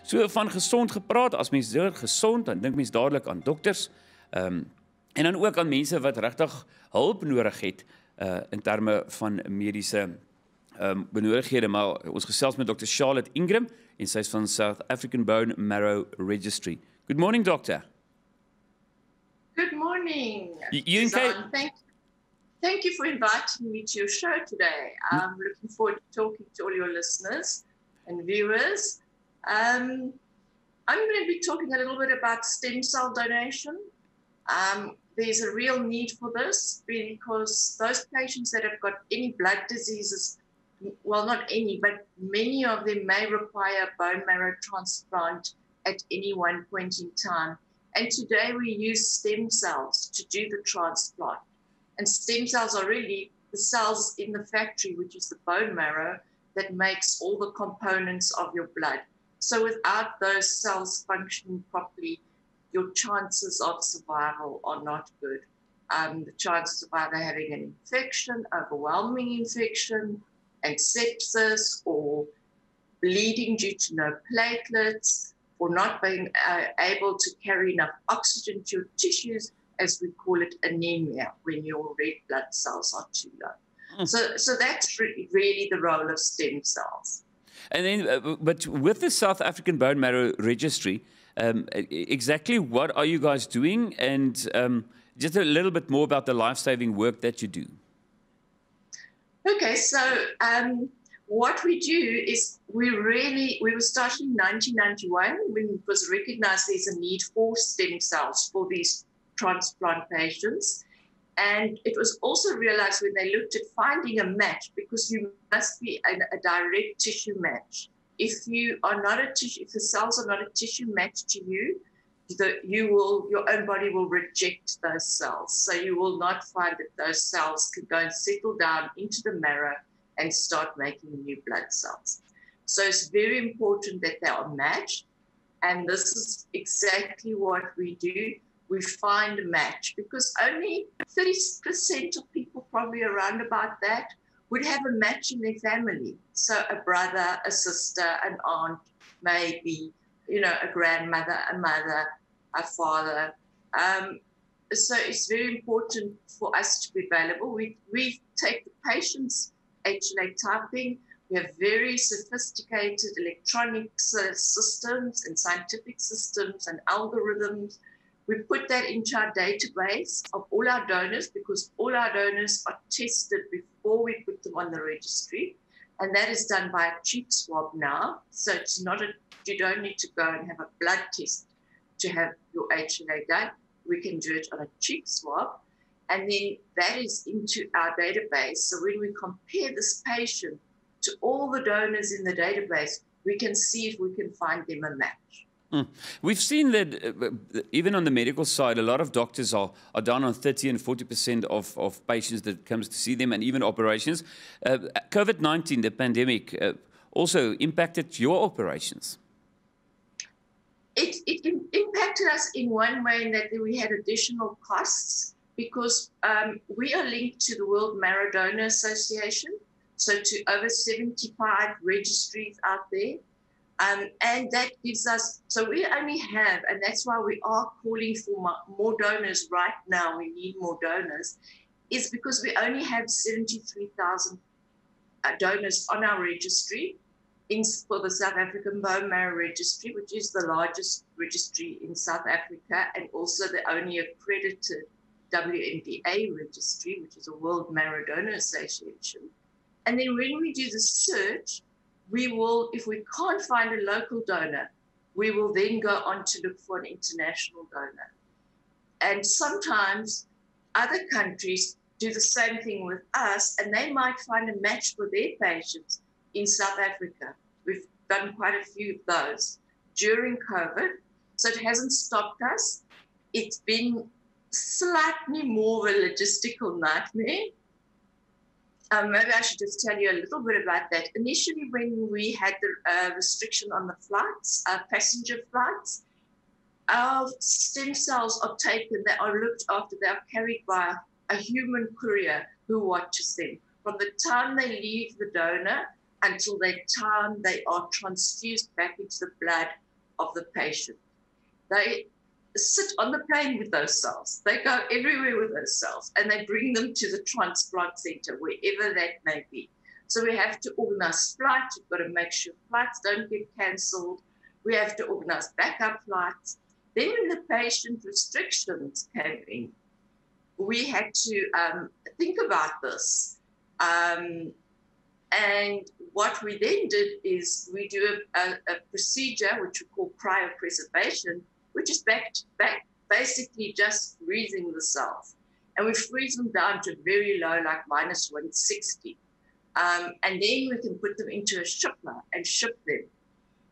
So van gesond gepraat, as mens hoor gesond, dan dink mens dadelik aan dokters. En dan ook aan mense wat regtig hulp nodig het in terme van mediese benodighede. Maar ons gesels met Dr. Charlotte Ingram en sy is van South African Bone Marrow Registry. Good morning, doctor. Good morning. You Suzanne. Thank you for inviting me to your show today. I'm looking forward to talking to all your listeners and viewers. I'm going to be talking a little bit about stem cell donation. There's a real need for this because those patients that have got any blood diseases, well, not any, but many of them may require bone marrow transplant at any one point in time. And today we use stem cells to do the transplant. And stem cells are really the cells in the factory, which is the bone marrow, that makes all the components of your blood. So without those cells functioning properly, your chances of survival are not good. The chances of either having an infection, overwhelming infection, and sepsis, or bleeding due to no platelets, or not being able to carry enough oxygen to your tissues, as we call it, anemia, when your red blood cells are too low. So that's really the role of stem cells. And then, but with the South African Bone Marrow Registry, exactly what are you guys doing? And just a little bit more about the life-saving work that you do. Okay, so what we do is we were started in 1991 when it was recognized there's a need for stem cells for these transplant patients. And it was also realized when they looked at finding a match, because you must be a direct tissue match. If you are not a tissue, if the cells are not a tissue match to you, your own body will reject those cells. So you will not find that those cells can go and settle down into the marrow and start making new blood cells. So it's very important that they are matched. And this is exactly what we do. We find a match, because only 30% of people, probably around about that, would have a match in their family. So a brother, a sister, an aunt, maybe, a grandmother, a mother, a father. So it's very important for us to be available. We take the patient's HLA typing. We have very sophisticated electronic systems and scientific systems and algorithms. We put that into our database of all our donors, because all our donors are tested before we put them on the registry. And that is done by a cheek swab now. So it's not you don't need to go and have a blood test to have your HLA done. We can do it on a cheek swab. And then that is into our database. So when we compare this patient to all the donors in the database, we can see if we can find them a match. We've seen that even on the medical side, a lot of doctors are down on 30 and 40% of patients that comes to see them, and even operations. COVID-19, the pandemic, also impacted your operations. It impacted us in one way, in that we had additional costs, because we are linked to the World Marrow Donor Association, so to over 75 registries out there. And that gives us, so we only have, and that's why we are calling for more donors right now, we need more donors, is because we only have 73,000 donors on our registry for the South African Bone Marrow Registry, which is the largest registry in South Africa, and also the only accredited WMDA registry, which is a World Marrow Donor Association. And then when we do the search, we will, if we can't find a local donor, we will then go on to look for an international donor. And sometimes other countries do the same thing with us, and they might find a match for their patients in South Africa. We've done quite a few of those during COVID, so it hasn't stopped us. It's been slightly more of a logistical nightmare. Maybe I should just tell you a little bit about that. Initially, when we had the restriction on the flights, passenger flights, our stem cells are taken, they are looked after, they are carried by a human courier who watches them. From the time they leave the donor until the time they are transfused back into the blood of the patient. They sit on the plane with those cells. They go everywhere with those cells, and they bring them to the transplant center, wherever that may be. So we have to organize flights. We've got to make sure flights don't get canceled. We have to organize backup flights. Then when the patient restrictions came in, we had to think about this. And what we then did is we do a procedure which we call cryo preservation, which is basically just freezing the cells. And we freeze them down to very low, like minus 160. And then we can put them into a shipper and ship them,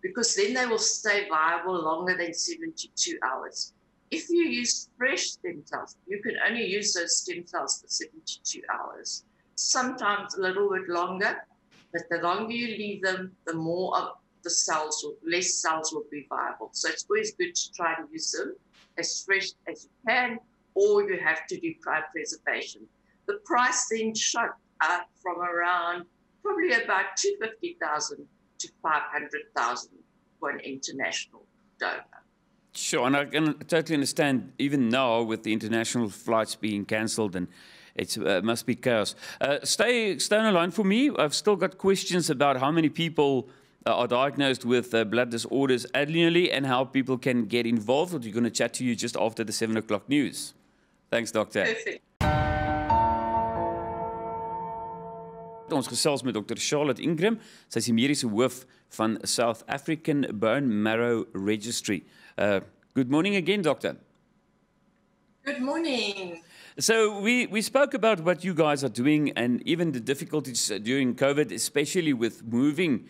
because then they will stay viable longer than 72 hours. If you use fresh stem cells, you can only use those stem cells for 72 hours. Sometimes a little bit longer, but the longer you leave them, the more of the cells, or less cells will be viable. So it's always good to try to use them as fresh as you can, or you have to do cryopreservation. The price then shot up from around probably about 250,000 to 500,000 for an international donor. Sure, and I can totally understand, even now with the international flights being cancelled, and it must be chaos. Stay on the line for me. I've still got questions about how many people are diagnosed with blood disorders annually and how people can get involved. We're going to chat to you just after the 7 o'clock news. Thanks, Doctor. Perfect. Ons gesels met Dr. Charlotte Ingram. Sy is die mediese hoof van South African Bone Marrow Registry. Good morning again, Doctor. Good morning. So we spoke about what you guys are doing and even the difficulties during COVID, especially with moving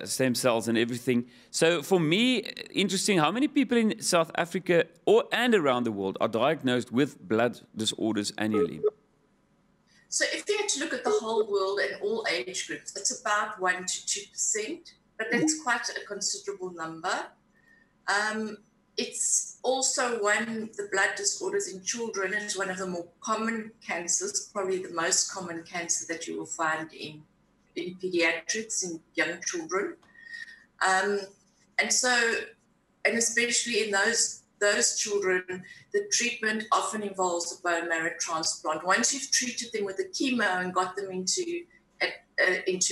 stem cells and everything. So for me, interesting, how many people in South Africa and around the world are diagnosed with blood disorders annually? So if you had to look at the whole world and all age groups, it's about 1 to 2%, but that's quite a considerable number. It's also the blood disorders in children is one of the more common cancers, probably the most common cancer that you will find in pediatrics, in young children. And especially in those children, the treatment often involves a bone marrow transplant. Once you've treated them with the chemo and got them into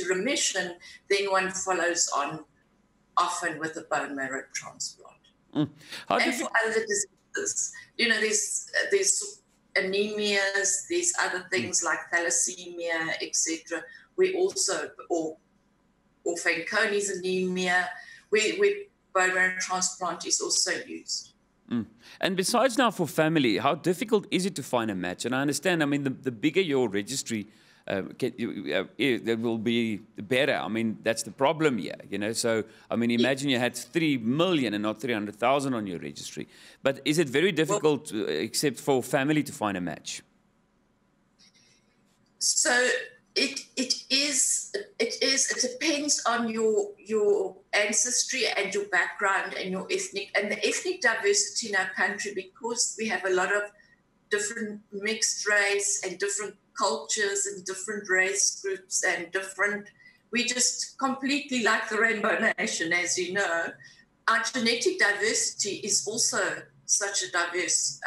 remission, then one follows on often with a bone marrow transplant. And for other diseases, there's anemias, there's other things like thalassemia, etc. We also, or Fanconi's anemia, where bone marrow transplant is also used. And besides now for family, how difficult is it to find a match? And I understand, I mean, the bigger your registry, it will be better. I mean, that's the problem here, So, I mean, imagine you had 3 million and not 300,000 on your registry. But is it very difficult, except for family, to find a match? So it depends on your ancestry and your background and the ethnic diversity in our country, because we have a lot of different mixed race and different cultures and different race groups and we just completely like the Rainbow Nation, as you know. Our genetic diversity is also such a diverse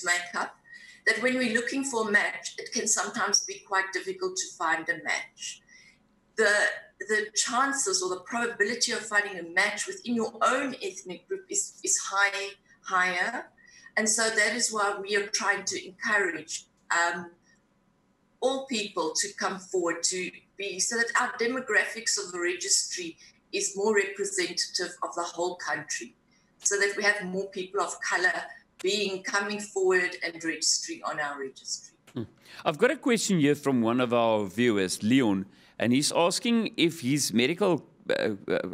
makeup that when we're looking for a match, it can sometimes be quite difficult to find a match. The chances or the probability of finding a match within your own ethnic group is higher. And so that is why we are trying to encourage all people to come forward so that our demographics of the registry is more representative of the whole country, so that we have more people of color coming forward and registering on our registry. I've got a question here from one of our viewers, Leon, and he's asking if his medical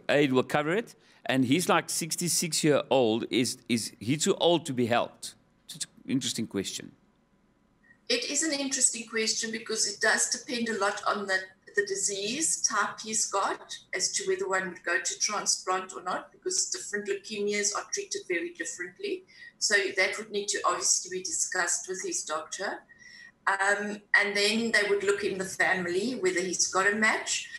aid will cover it, and he's like 66-year-old. Is he too old to be helped? It's an interesting question. It is an interesting question because it does depend a lot on the disease type he's got as to whether one would go to transplant or not, because different leukemias are treated very differently. So that would need to obviously be discussed with his doctor. And then they would look in the family whether he's got a match.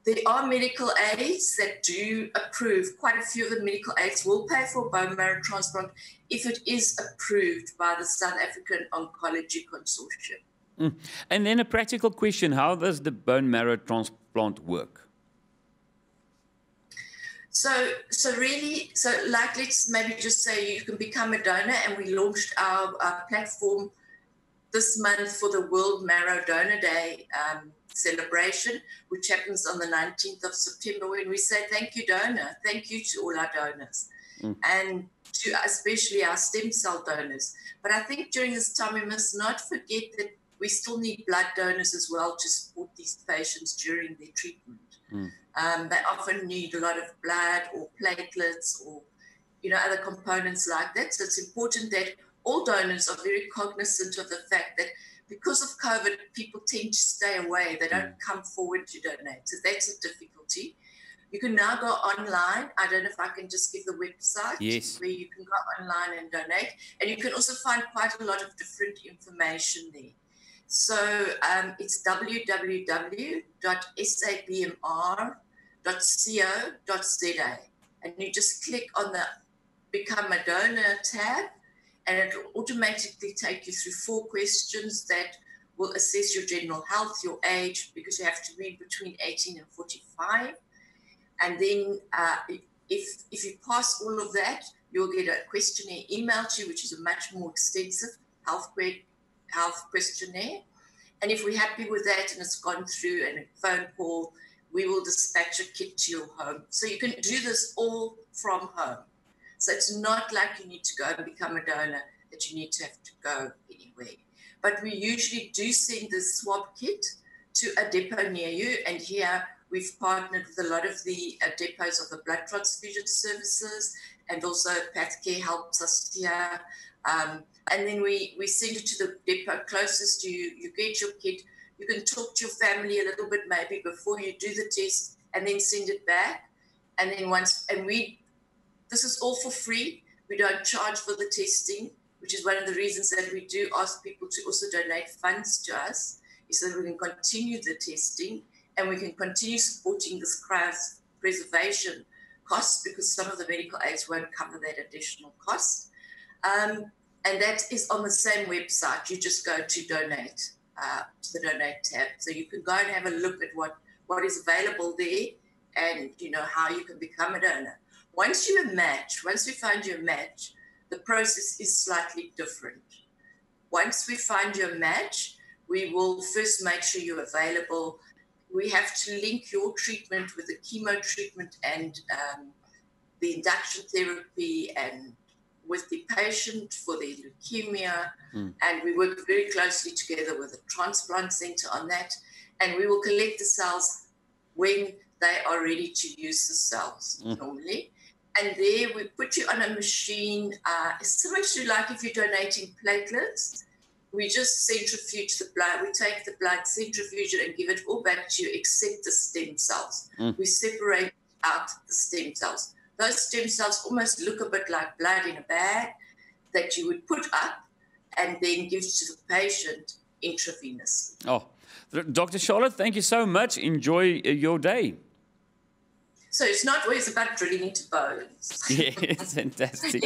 There are medical aids that do approve. Quite a few of the medical aids will pay for bone marrow transplant if it is approved by the South African Oncology Consortium. And then a practical question, how does the bone marrow transplant work? So like, let's maybe just say you can become a donor, and we launched our platform this month for the World Marrow Donor Day celebration, which happens on the 19th of September, when we say thank you, donor. Thank you to all our donors, and to especially our stem cell donors. But I think during this time, we must not forget that we still need blood donors as well to support these patients during their treatment. They often need a lot of blood or platelets or, other components like that. So it's important that all donors are very cognizant of the fact that because of COVID, people tend to stay away. They don't come forward to donate. So that's a difficulty. You can now go online. I don't know if I can just give the website. Yes. Where you can go online and donate. And you can also find quite a lot of different information there. So it's www.sabmr.co.za. And you just click on the Become a Donor tab, and it will automatically take you through 4 questions that will assess your general health, your age, because you have to be between 18 and 45. And then if you pass all of that, you'll get a questionnaire emailed to you, which is a much more extensive health questionnaire. And if we're happy with that and it's gone through and a phone call, we will dispatch a kit to your home. So you can do this all from home. So it's not like you need to go and become a donor, that you need to have to go anywhere. But we usually do send the swab kit to a depot near you. And here we've partnered with a lot of the depots of the blood transfusion services, and also Pathcare helps us here. And then we send it to the depot closest to you. You get your kit. You can talk to your family a little bit maybe before you do the test, and then send it back. And then this is all for free. We don't charge for the testing, which is one of the reasons that we do ask people to also donate funds to us, is so that we can continue the testing and we can continue supporting this cryo preservation costs, because some of the medical aids won't cover that additional cost. And that is on the same website. You just go to donate, to the donate tab. So you can go and have a look at what is available there, and how you can become a donor. Once we find you a match, the process is slightly different. Once we find you a match, we will first make sure you're available. We have to link your treatment with the chemo treatment and the induction therapy, and with the patient for their leukemia. And we work very closely together with the Transplant Center on that. And we will collect the cells when they are ready to use the cells normally. And there we put you on a machine. It's similar to like if you're donating platelets. We just centrifuge the blood. We take the blood, centrifuge it, and give it all back to you, except the stem cells. We separate out the stem cells. Those stem cells almost look a bit like blood in a bag that you would put up and then give to the patient intravenously. Oh, Dr. Charlotte, thank you so much. Enjoy your day. So it's not always about drilling into bones. Yes, fantastic.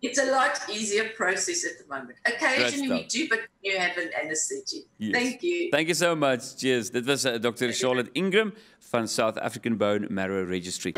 It's a lot easier process at the moment. Occasionally we do, but you have an anesthetic. Yes. Thank you. Thank you so much. Cheers. Dit was Dr. Charlotte Ingram van South African Bone Marrow Registry.